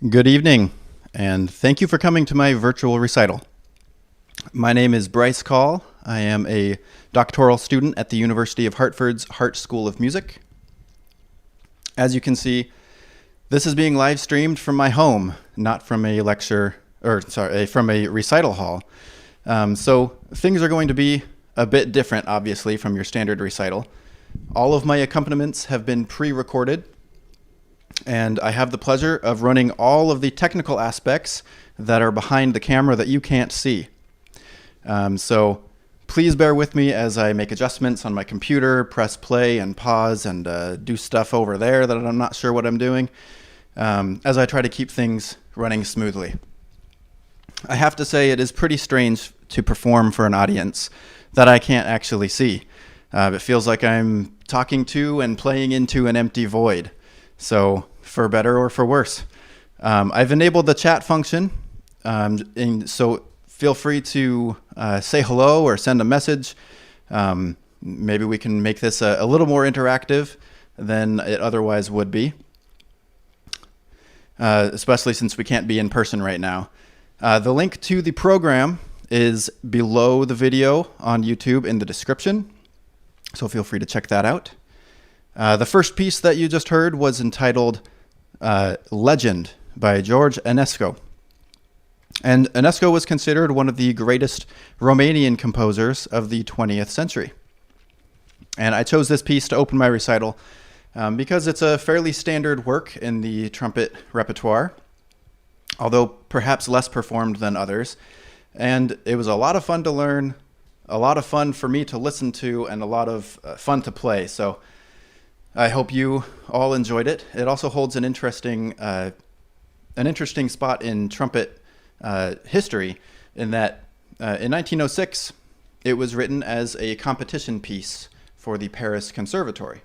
Good evening, and thank you for coming to my virtual recital. My name is Bryce Call. I am a doctoral student at the University of Hartford's Hart School of Music. As you can see, this is being live streamed from my home, not from a from a recital hall. So things are going to be a bit different, obviously, from your standard recital. All of my accompaniments have been pre-recorded, and I have the pleasure of running all of the technical aspects that are behind the camera that you can't see. So please bear with me as I make adjustments on my computer, press play and pause, and do stuff over there that I'm not sure what I'm doing, as I try to keep things running smoothly. I have to say it is pretty strange to perform for an audience that I can't actually see. It feels like I'm talking to and playing into an empty void. So for better or for worse. I've enabled the chat function, so feel free to say hello or send a message. Maybe we can make this a little more interactive than it otherwise would be, especially since we can't be in person right now. The link to the program is below the video on YouTube in the description, so feel free to check that out. The first piece that you just heard was entitled Legend by George Enesco. And Enesco was considered one of the greatest Romanian composers of the 20th century. And I chose this piece to open my recital because it's a fairly standard work in the trumpet repertoire, although perhaps less performed than others. And it was a lot of fun to learn, a lot of fun for me to listen to, and a lot of fun to play. So I hope you all enjoyed it. It also holds an interesting spot in trumpet history in that in 1906, it was written as a competition piece for the Paris Conservatory.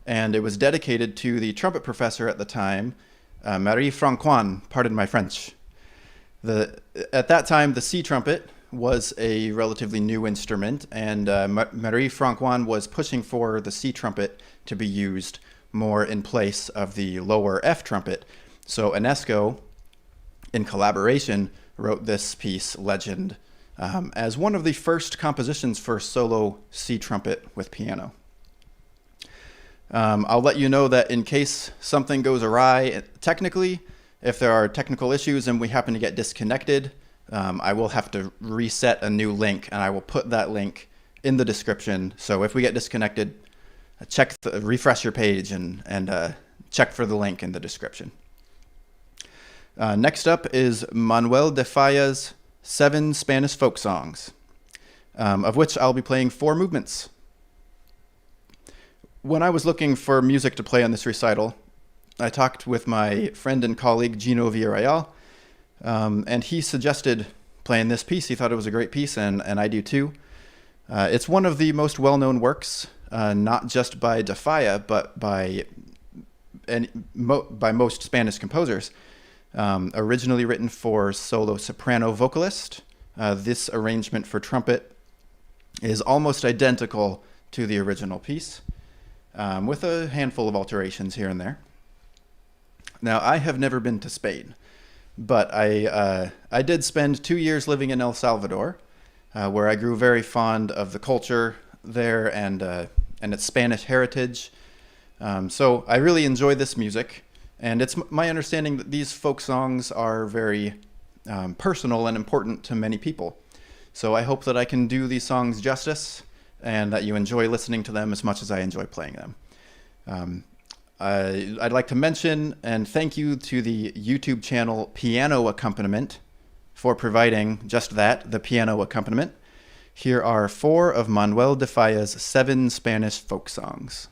And it was dedicated to the trumpet professor at the time, Marie Francoine, pardon my French. At that time, the C trumpet was a relatively new instrument, and Marie Francoine was pushing for the C trumpet to be used more in place of the lower F trumpet. So Enesco, in collaboration, wrote this piece, Legend, as one of the first compositions for solo C trumpet with piano. I'll let you know that in case something goes awry technically, if there are technical issues and we happen to get disconnected, I will have to reset a new link, and I will put that link in the description. So if we get disconnected, refresh your page and check for the link in the description. Next up is Manuel de Falla's 7 Spanish folk songs, of which I'll be playing 4 movements. When I was looking for music to play on this recital, I talked with my friend and colleague Gino Villarreal, and he suggested playing this piece. He thought it was a great piece, and I do too. It's one of the most well-known works, not just by de Falla, but by most Spanish composers. Originally written for solo soprano vocalist, this arrangement for trumpet is almost identical to the original piece, with a handful of alterations here and there. Now, I have never been to Spain, but I did spend 2 years living in El Salvador, where I grew very fond of the culture there and its Spanish heritage. So I really enjoy this music, and it's my understanding that these folk songs are very personal and important to many people. So I hope that I can do these songs justice and that you enjoy listening to them as much as I enjoy playing them. I'd like to mention and thank you to the YouTube channel Piano Accompaniment for providing just that, the piano accompaniment. Here are 4 of Manuel de Falla's 7 Spanish folk songs.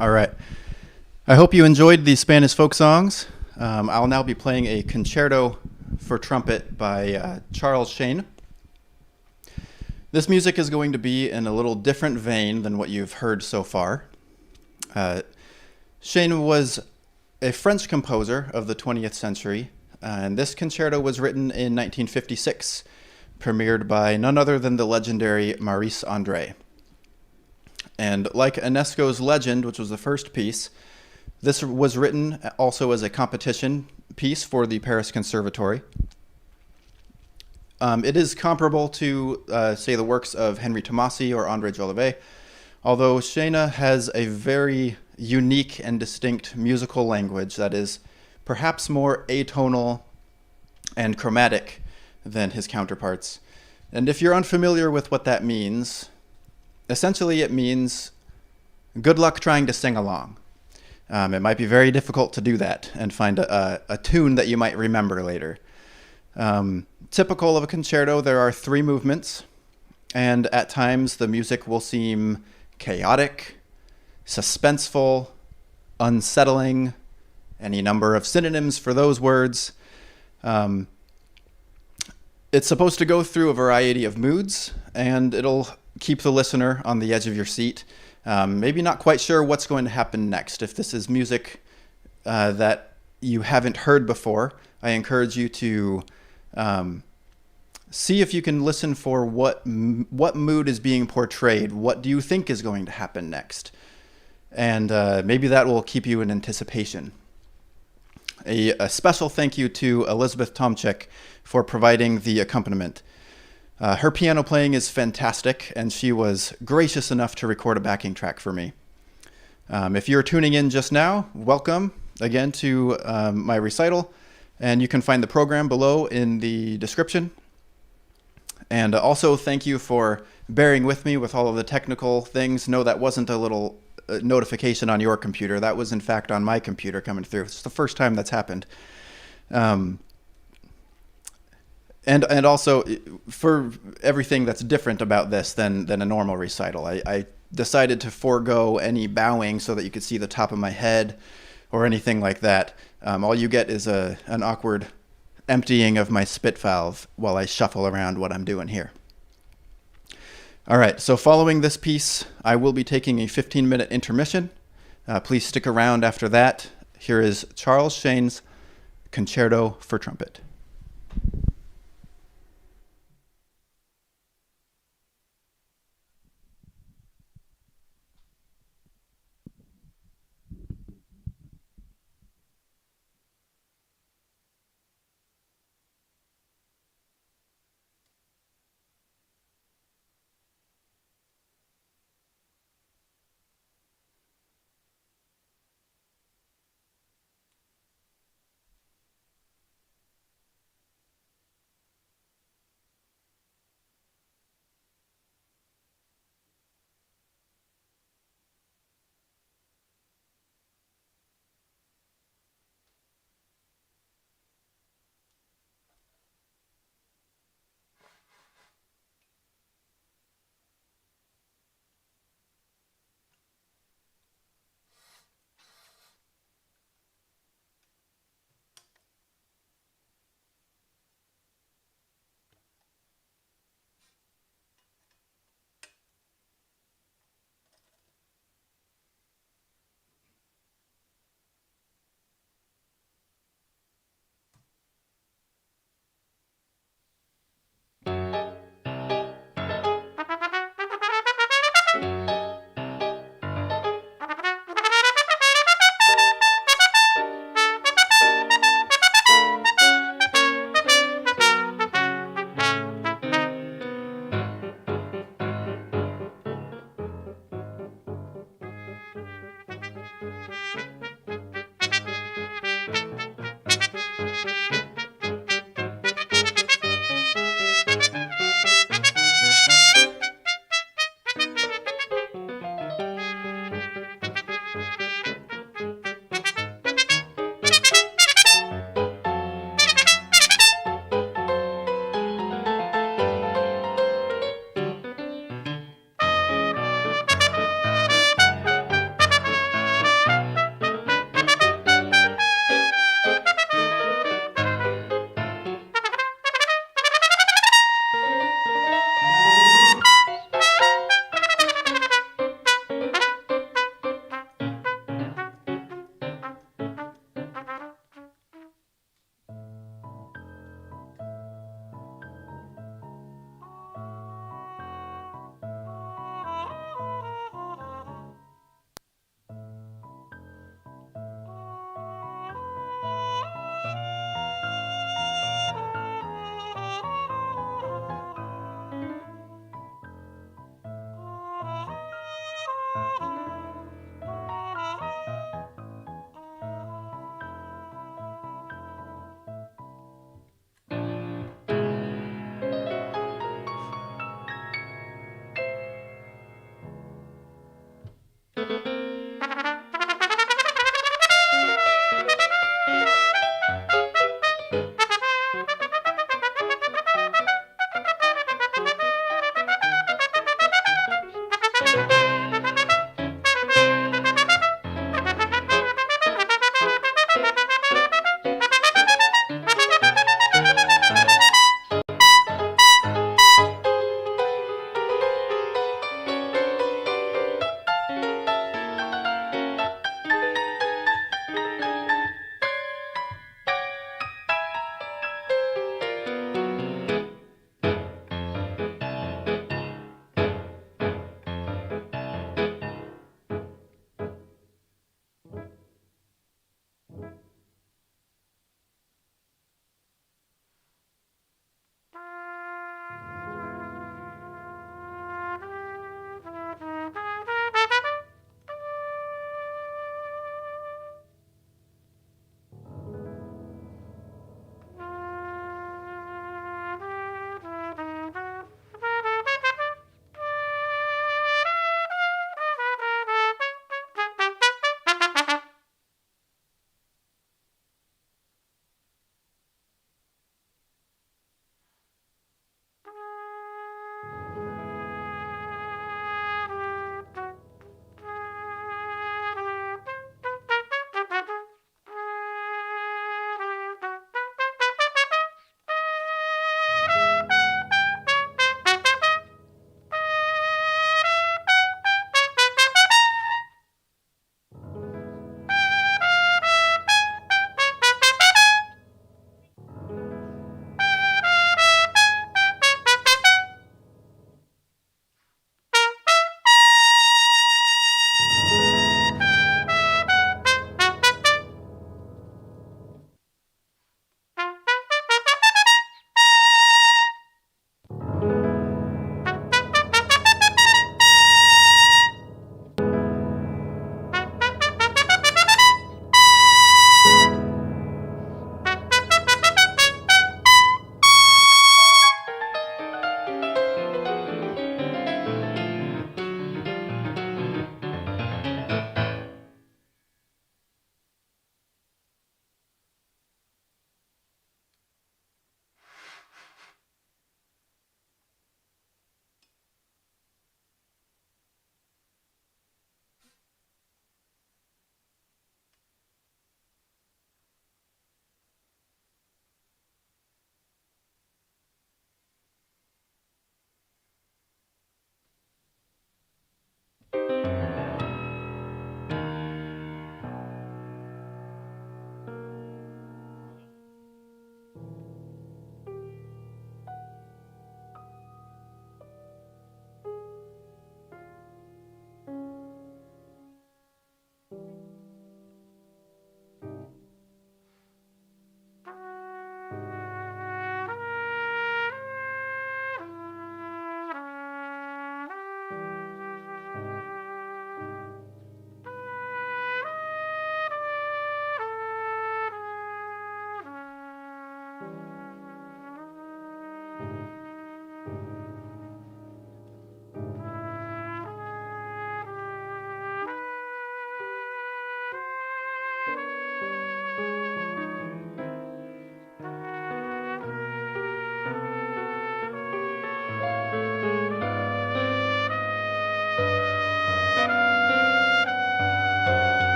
All right. I hope you enjoyed these Spanish folk songs. I'll now be playing a concerto for trumpet by Charles Shane. This music is going to be in a little different vein than what you've heard so far. Shane was a French composer of the 20th century, and this concerto was written in 1956, premiered by none other than the legendary Maurice André. And like Enesco's Legend, which was the first piece, this was written also as a competition piece for the Paris Conservatory. It is comparable to, say, the works of Henry Tomasi or André Jolivet, although Shane has a very unique and distinct musical language that is perhaps more atonal and chromatic than his counterparts. And if you're unfamiliar with what that means, essentially it means good luck trying to sing along. It might be very difficult to do that and find a tune that you might remember later. Typical of a concerto, there are 3 movements, and at times the music will seem chaotic, suspenseful, unsettling, any number of synonyms for those words. It's supposed to go through a variety of moods, and it'll keep the listener on the edge of your seat, maybe not quite sure what's going to happen next. If this is music that you haven't heard before, I encourage you to see if you can listen for what mood is being portrayed. What do you think is going to happen next? And maybe that will keep you in anticipation. A special thank you to Elizabeth Tomczyk for providing the accompaniment. Her piano playing is fantastic, and she was gracious enough to record a backing track for me. If you're tuning in just now, welcome again to my recital, and you can find the program below in the description. And also thank you for bearing with me with all of the technical things. No, that wasn't a little notification on your computer. That was in fact on my computer coming through. It's the first time that's happened. And also for everything that's different about this than a normal recital, I decided to forego any bowing so that you could see the top of my head or anything like that. All you get is an awkward emptying of my spit valve while I shuffle around what I'm doing here. All right, so following this piece, I will be taking a 15-minute intermission. Please stick around after that. Here is Charles Shane's Concerto for Trumpet.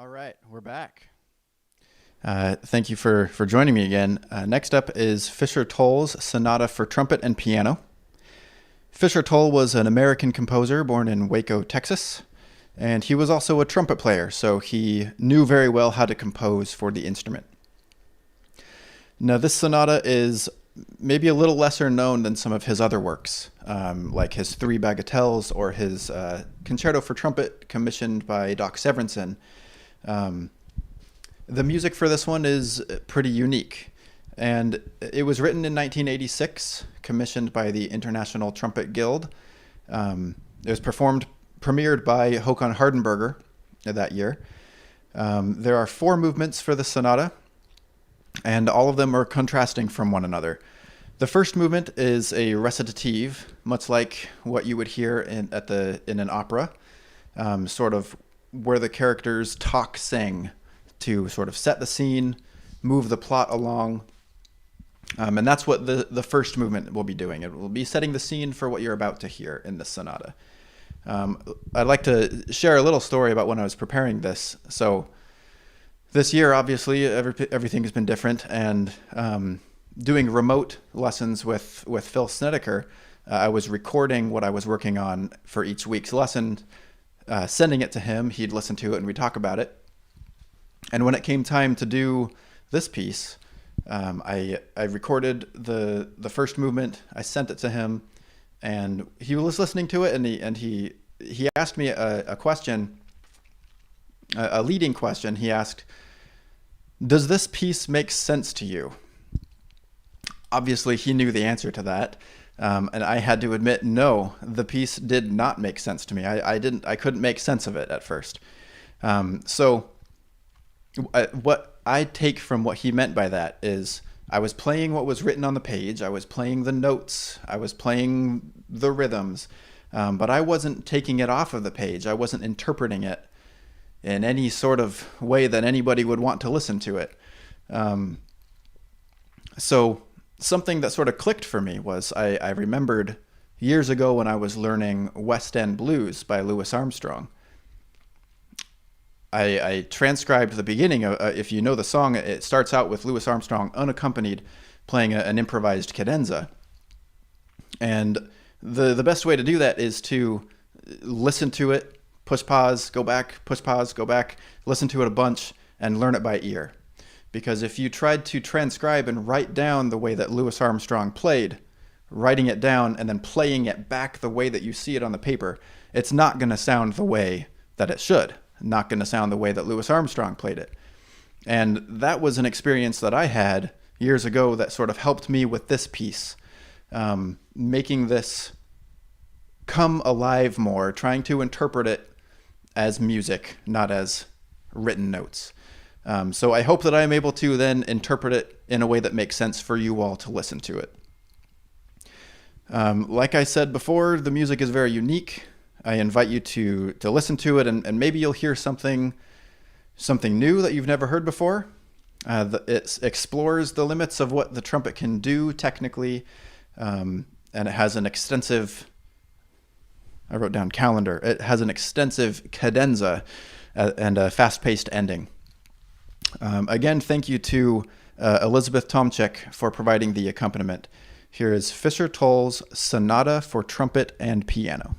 All right, we're back. Thank you for joining me again. Next up is Fisher Toll's Sonata for Trumpet and Piano. Fisher Toll was an American composer born in Waco, Texas, and he was also a trumpet player, so he knew very well how to compose for the instrument. Now, this sonata is maybe a little lesser known than some of his other works, like his Three Bagatelles or his Concerto for Trumpet commissioned by Doc Severinsen. The music for this one is pretty unique, and it was written in 1986, commissioned by the International Trumpet Guild. It was premiered by Håkan Hardenberger that year. There are 4 movements for the sonata, and all of them are contrasting from one another. The first movement is a recitative, much like what you would hear in an opera, sort of where the characters sing to sort of set the scene, move the plot along. And that's what the first movement will be doing. It will be setting the scene for what you're about to hear in the sonata. I'd like to share a little story about when I was preparing this. So this year, obviously, everything has been different, and doing remote lessons with Phil Snedeker, I was recording what I was working on for each week's lesson, sending it to him. He'd listen to it, and we'd talk about it. And when it came time to do this piece, I recorded the first movement. I sent it to him, and he was listening to it, and he asked me a question, a leading question. He asked, "Does this piece make sense to you?" Obviously, he knew the answer to that, and I had to admit, no, the piece did not make sense to me. I couldn't make sense of it at first. What I take from what he meant by that is I was playing what was written on the page. I was playing the notes. I was playing the rhythms, but I wasn't taking it off of the page. I wasn't interpreting it in any sort of way that anybody would want to listen to it. So something that sort of clicked for me was I remembered years ago when I was learning West End Blues by Louis Armstrong. I transcribed the beginning. If you know the song, it starts out with Louis Armstrong unaccompanied playing an improvised cadenza. And the best way to do that is to listen to it, push pause, go back, push pause, go back, listen to it a bunch, and learn it by ear. Because if you tried to transcribe and write down the way that Louis Armstrong played, writing it down and then playing it back the way that you see it on the paper, it's not going to sound the way that it should. Not going to sound the way that Louis Armstrong played it. And that was an experience that I had years ago that sort of helped me with this piece, making this come alive more, trying to interpret it as music, not as written notes. So I hope that I'm able to then interpret it in a way that makes sense for you all to listen to it. Like I said before, the music is very unique. I invite you to listen to it, and maybe you'll hear something new that you've never heard before. It explores the limits of what the trumpet can do technically, and it has an extensive, I wrote down calendar, it has an extensive cadenza and a fast-paced ending. Again, thank you to Elizabeth Tomczyk for providing the accompaniment. Here is Fisher Toll's Sonata for Trumpet and Piano.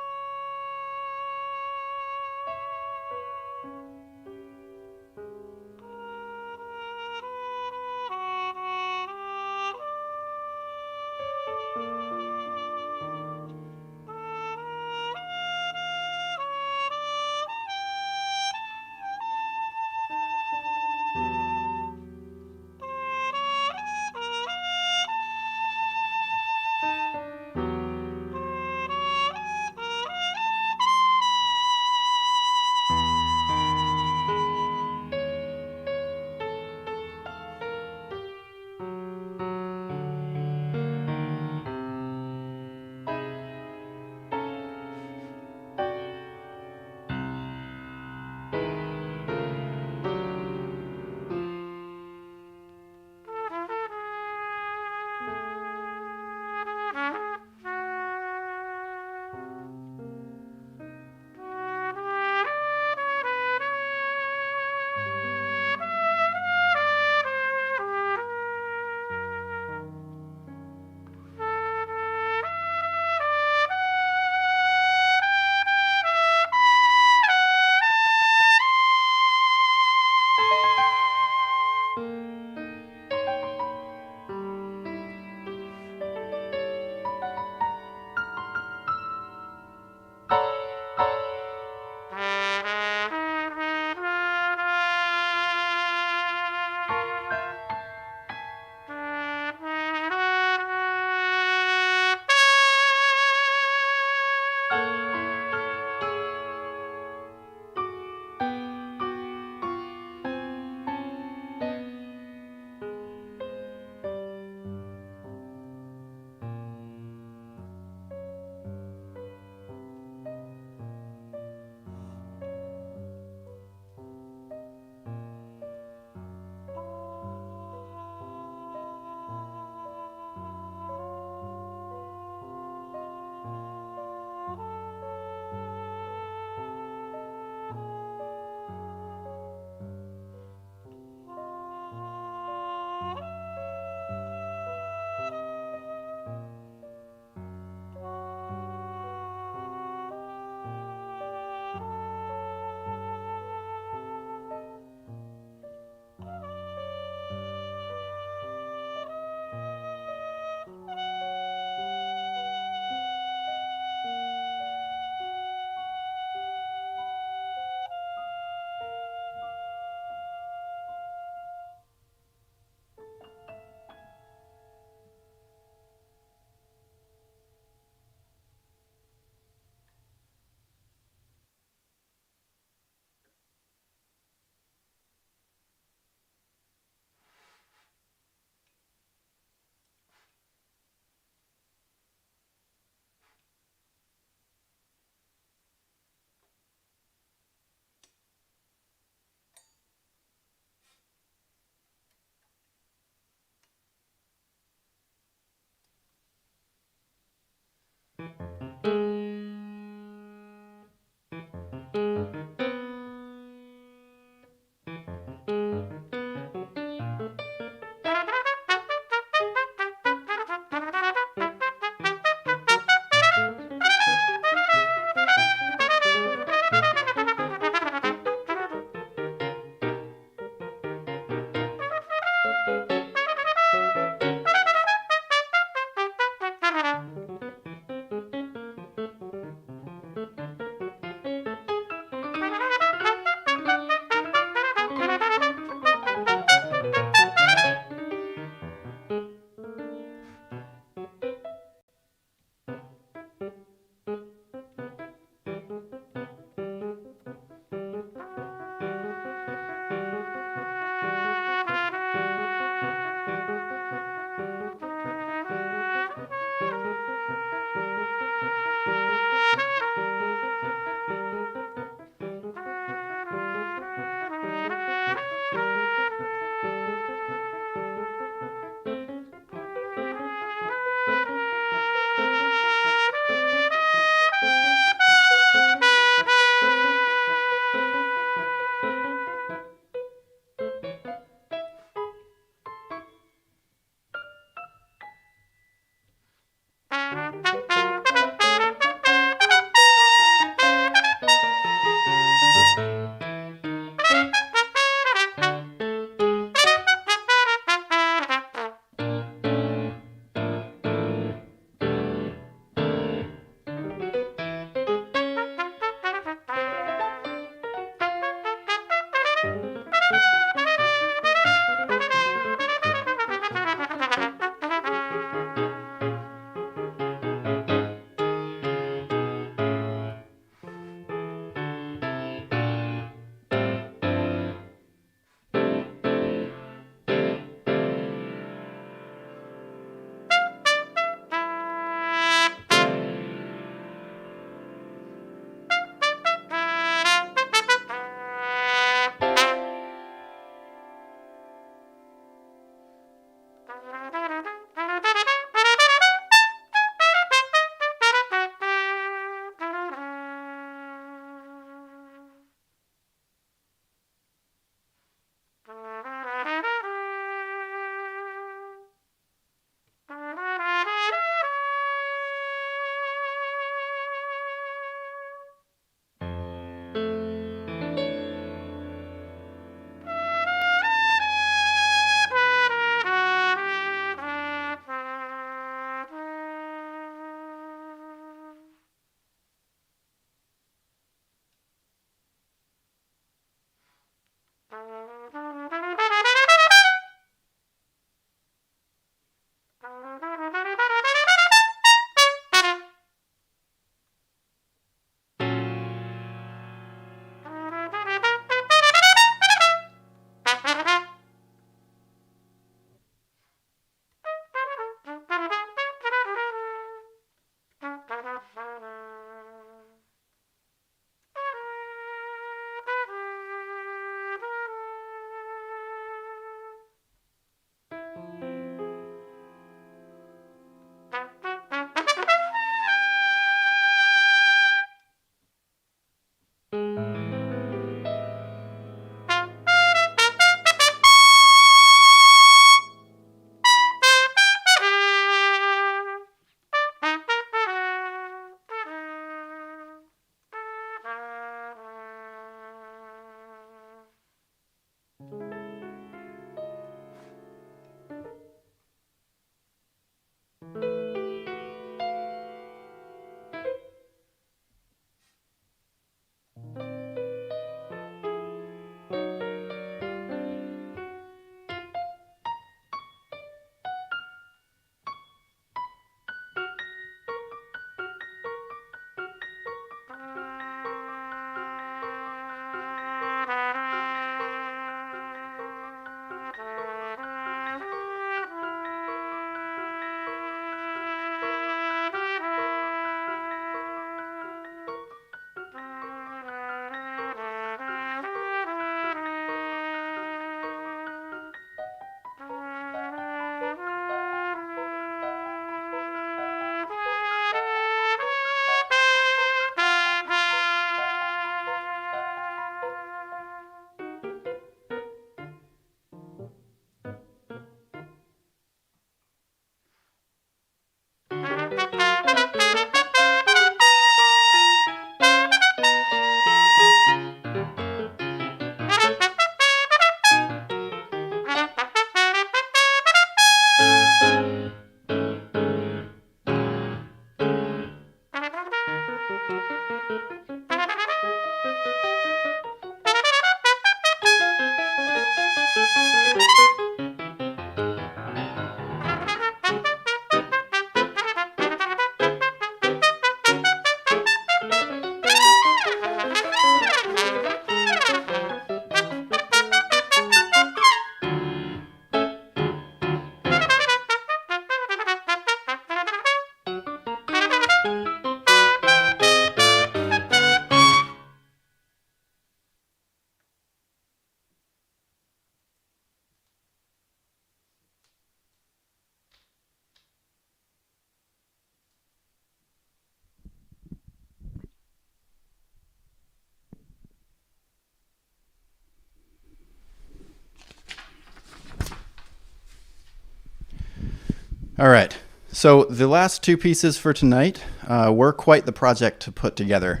All right. So the last two pieces for tonight were quite the project to put together.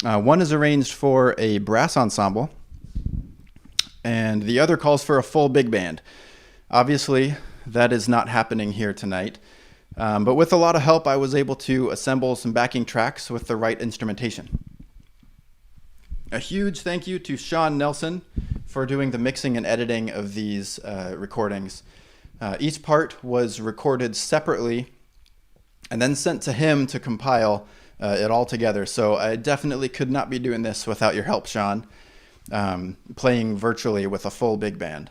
One is arranged for a brass ensemble, and the other calls for a full big band. Obviously, that is not happening here tonight, but with a lot of help, I was able to assemble some backing tracks with the right instrumentation. A huge thank you to Sean Nelson for doing the mixing and editing of these recordings. Each part was recorded separately and then sent to him to compile it all together. So I definitely could not be doing this without your help, Sean, playing virtually with a full big band.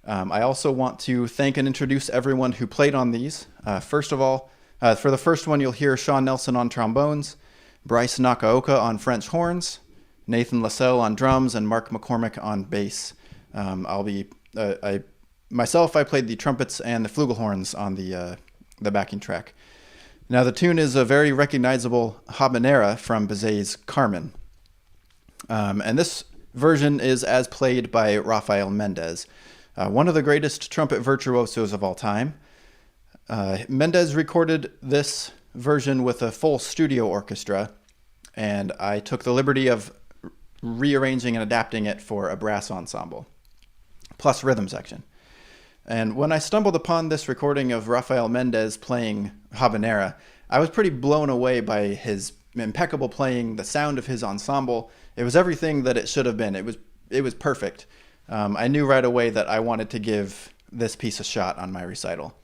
I also want to thank and introduce everyone who played on these. First of all, for the first one, you'll hear Sean Nelson on trombones, Bryce Nakaoka on French horns, Nathan Lassell on drums, and Mark McCormick on bass. I played the trumpets and the flugelhorns on the backing track. Now, the tune is a very recognizable Habanera from Bizet's Carmen. And this version is as played by Rafael Mendez, one of the greatest trumpet virtuosos of all time. Mendez recorded this version with a full studio orchestra, and I took the liberty of rearranging and adapting it for a brass ensemble, plus rhythm section. And when I stumbled upon this recording of Rafael Mendez playing Habanera, I was pretty blown away by his impeccable playing, the sound of his ensemble. It was everything that it should have been. It was perfect. I knew right away that I wanted to give this piece a shot on my recital.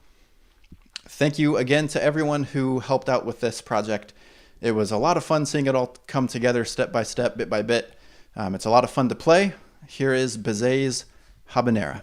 Thank you again to everyone who helped out with this project. It was a lot of fun seeing it all come together step by step, bit by bit. It's a lot of fun to play. Here is Bizet's Habanera.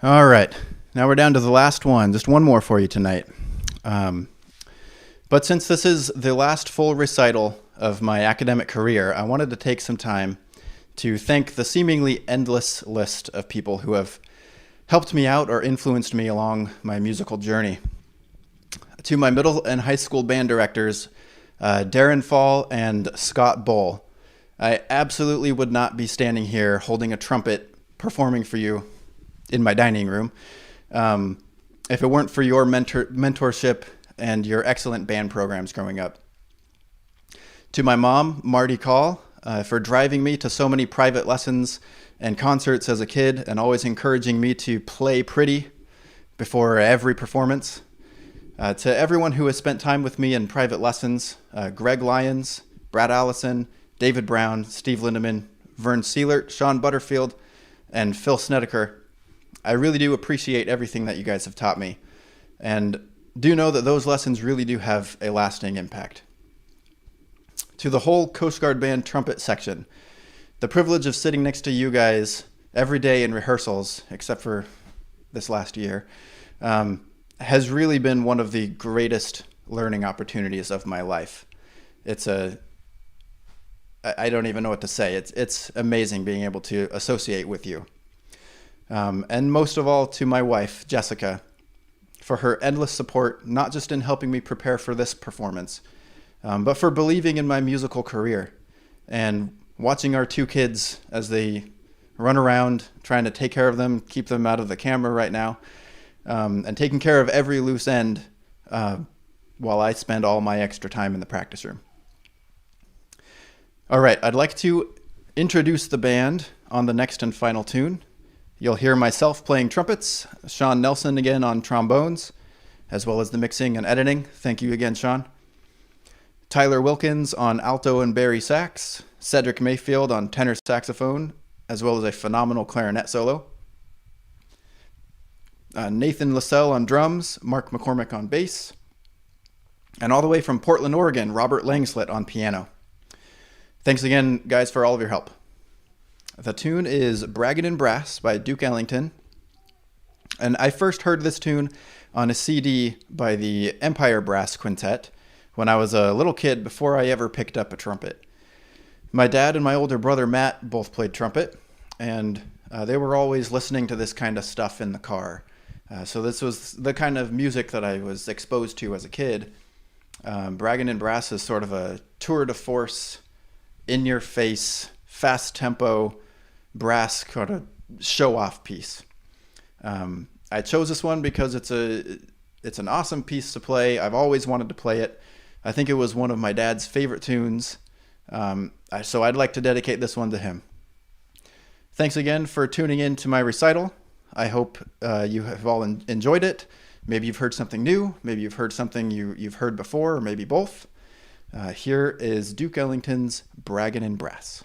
All right, now we're down to the last one. Just one more for you tonight. But since this is the last full recital of my academic career, I wanted to take some time to thank the seemingly endless list of people who have helped me out or influenced me along my musical journey. To my middle and high school band directors, Darren Fall and Scott Bull, I absolutely would not be standing here holding a trumpet performing for you in my dining room if it weren't for your mentorship and your excellent band programs growing up. To my mom, Marty Call, for driving me to so many private lessons and concerts as a kid and always encouraging me to play pretty before every performance. To everyone who has spent time with me in private lessons, Greg Lyons, Brad Allison, David Brown, Steve Lindeman, Vern Seelert, Sean Butterfield, and Phil Snedeker, I really do appreciate everything that you guys have taught me, and do know that those lessons really do have a lasting impact. To the whole Coast Guard Band trumpet section, the privilege of sitting next to you guys every day in rehearsals, except for this last year, has really been one of the greatest learning opportunities of my life. I don't even know what to say. It's amazing being able to associate with you. And most of all, to my wife, Jessica, for her endless support, not just in helping me prepare for this performance, but for believing in my musical career and watching our two kids as they run around, trying to take care of them, keep them out of the camera right now, and taking care of every loose end while I spend all my extra time in the practice room. All right, I'd like to introduce the band on the next and final tune. You'll hear myself playing trumpets, Sean Nelson again on trombones, as well as the mixing and editing. Thank you again, Sean. Tyler Wilkins on alto and bari sax, Cedric Mayfield on tenor saxophone, as well as a phenomenal clarinet solo. Nathan Lassell on drums, Mark McCormick on bass, and all the way from Portland, Oregon, Robert Langslet on piano. Thanks again, guys, for all of your help. The tune is Braggin' in Brass by Duke Ellington, and I first heard this tune on a CD by the Empire Brass Quintet when I was a little kid before I ever picked up a trumpet. My dad and my older brother Matt both played trumpet, and they were always listening to this kind of stuff in the car. So this was the kind of music that I was exposed to as a kid. Braggin' in Brass is sort of a tour de force, in-your-face, fast-tempo, brass kind of show-off piece. I chose this one because it's an awesome piece to play. I've always wanted to play it. I think it was one of my dad's favorite tunes, so I'd like to dedicate this one to him. Thanks again for tuning in to my recital. I hope you have all enjoyed it. Maybe you've heard something new. Maybe you've heard something you've heard before, or maybe both. Here is Duke Ellington's Braggin' in Brass.